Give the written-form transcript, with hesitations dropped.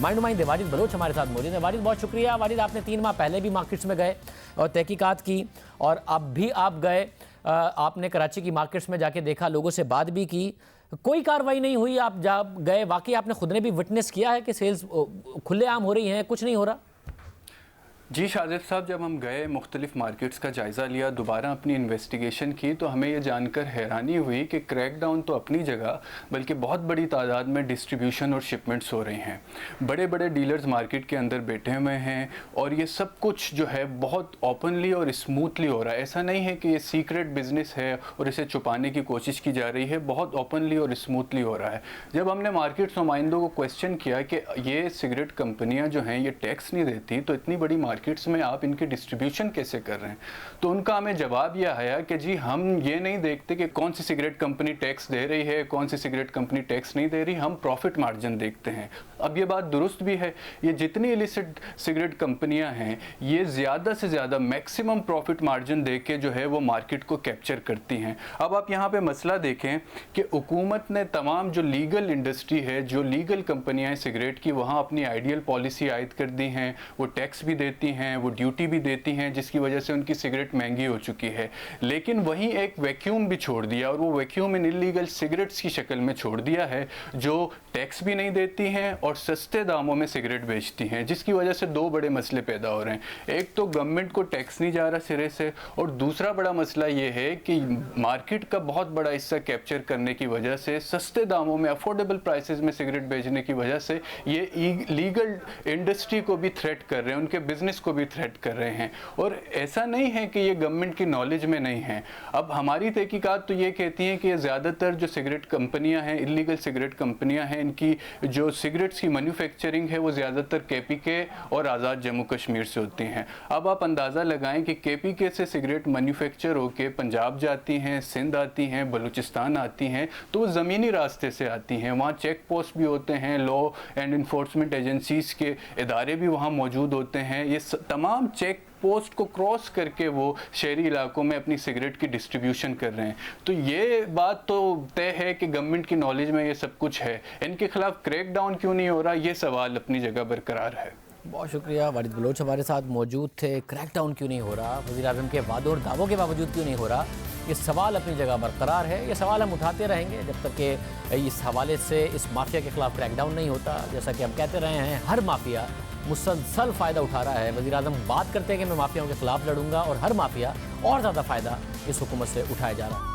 हमारे नुमाइंदे वाजिद बलोच हमारे साथ मौजूद है। वाजिद, बहुत शुक्रिया। वाजिद, आपने 3 माह पहले भी मार्केट्स में गए और तहकीकात की, और अब भी आप गए, आपने कराची की मार्केट्स में जाके देखा, लोगों से बात भी की, कोई कार्रवाई नहीं हुई। आप जब गए, वाकई आपने खुद ने भी विटनेस किया है कि सेल्स खुलेआम हो रही हैं, कुछ नहीं हो रहा? जी शाजिद साहब, जब हम गए मुख्तलिफ मार्केट्स का जायज़ा लिया, दोबारा अपनी इन्वेस्टिगेशन की, तो हमें ये जानकर हैरानी हुई कि क्रैकडाउन तो अपनी जगह, बल्कि बहुत बड़ी तादाद में डिस्ट्रीब्यूशन और शिपमेंट्स हो रहे हैं। बड़े बड़े डीलर्स मार्केट के अंदर बैठे हुए हैं और ये सब कुछ जो है बहुत ओपनली और स्मूथली हो रहा है। ऐसा नहीं है कि ये सीक्रेट बिजनेस है और इसे छुपाने की कोशिश की जा रही है, बहुत ओपनली और स्मूथली हो रहा है। जब हमने मार्केट नुमाइंदों को क्वेश्चन किया कि ये सिगरेट कंपनियाँ जो हैं ये टैक्स नहीं देती, तो इतनी बड़ी मार्केट्स में आप इनकी डिस्ट्रीब्यूशन कैसे कर रहे हैं, तो उनका हमें जवाब यह आया कि जी हम ये नहीं देखते कि कौन सी सिगरेट कंपनी टैक्स दे रही है, कौन सी सिगरेट कंपनी टैक्स नहीं दे रही, हम प्रॉफिट मार्जिन देखते हैं। अब ये बात दुरुस्त भी है, ये जितनी इलिसिट सिगरेट कंपनियां हैं ये ज़्यादा से ज़्यादा मैक्सिमम प्रॉफिट मार्जिन दे के जो है वो मार्केट को कैप्चर करती हैं। अब आप यहाँ पे मसला देखें कि हुकूमत ने तमाम जो लीगल इंडस्ट्री है, जो लीगल कंपनियाँ हैं सिगरेट की, वहाँ अपनी आइडियल पॉलिसी आयद कर दी हैं, वो टैक्स भी देती हैं, वो ड्यूटी भी देती हैं, जिसकी वजह से उनकी सिगरेट महंगी हो चुकी है। लेकिन वहीं एक वैक्यूम भी छोड़ दिया, और वो वैक्यूम इन इलीगल सिगरेट्स की शक्ल में छोड़ दिया है, जो टैक्स भी नहीं देती हैं और सस्ते दामों में सिगरेट बेचती हैं, जिसकी वजह से दो बड़े मसले पैदा हो रहे हैं। एक तो गवर्नमेंट को टैक्स नहीं जा रहा सिरे से, और दूसरा बड़ा मसला ये है कि मार्केट का बहुत बड़ा हिस्सा कैप्चर करने की वजह से, सस्ते दामों में अफोर्डेबल प्राइसेस में सिगरेट बेचने की वजह से ये लीगल इंडस्ट्री को भी थ्रेट कर रहे हैं, उनके बिजनेस को भी थ्रेट कर रहे हैं। और ऐसा नहीं है कि ये गवर्नमेंट की नॉलेज में नहीं है। अब हमारी तहकीकात तो ये कहती हैं कि ज़्यादातर जो सिगरेट कंपनियां हैं, इलीगल सिगरेट कंपनियां हैं, इनकी जो सिगरेट्स की मैन्युफैक्चरिंग है वो ज़्यादातर केपीके और आज़ाद जम्मू कश्मीर से होती हैं। अब आप अंदाज़ा लगाएं कि केपीके से सिगरेट मैन्युफैक्चर होकर पंजाब जाती हैं, सिंध आती हैं, बलूचिस्तान आती हैं, तो वो ज़मीनी रास्ते से आती हैं। वहाँ चेक पोस्ट भी होते हैं, लॉ एंड इन्फोर्समेंट एजेंसीज़ के इदारे भी वहाँ मौजूद होते हैं। ये तमाम चेक पोस्ट को क्रॉस करके वो शहरी इलाकों में अपनी सिगरेट की डिस्ट्रीब्यूशन कर रहे हैं। तो ये बात तो तय है कि गवर्नमेंट की नॉलेज में ये सब कुछ है। इनके खिलाफ क्रैकडाउन क्यों नहीं हो रहा, ये सवाल अपनी जगह बरकरार है। बहुत शुक्रिया। वाजिद बलोच हमारे साथ मौजूद थे। क्रैकडाउन क्यों नहीं हो रहा, वज़ीर-ए-आज़म के वादों और दावों के बावजूद क्यों नहीं हो रहा, ये सवाल अपनी जगह बरकरार है। ये सवाल हम उठाते रहेंगे जब तक कि इस हवाले से इस माफिया के खिलाफ क्रैकडाउन नहीं होता। जैसा कि हम कहते रहे हैं, हर माफिया मुसलसल फ़ायदा उठा रहा है। वज़ीर-ए-आज़म बात करते हैं कि मैं माफियाओं के खिलाफ लड़ूंगा, और हर माफिया और ज़्यादा फ़ायदा इस हुकूमत से उठाया जा रहा है।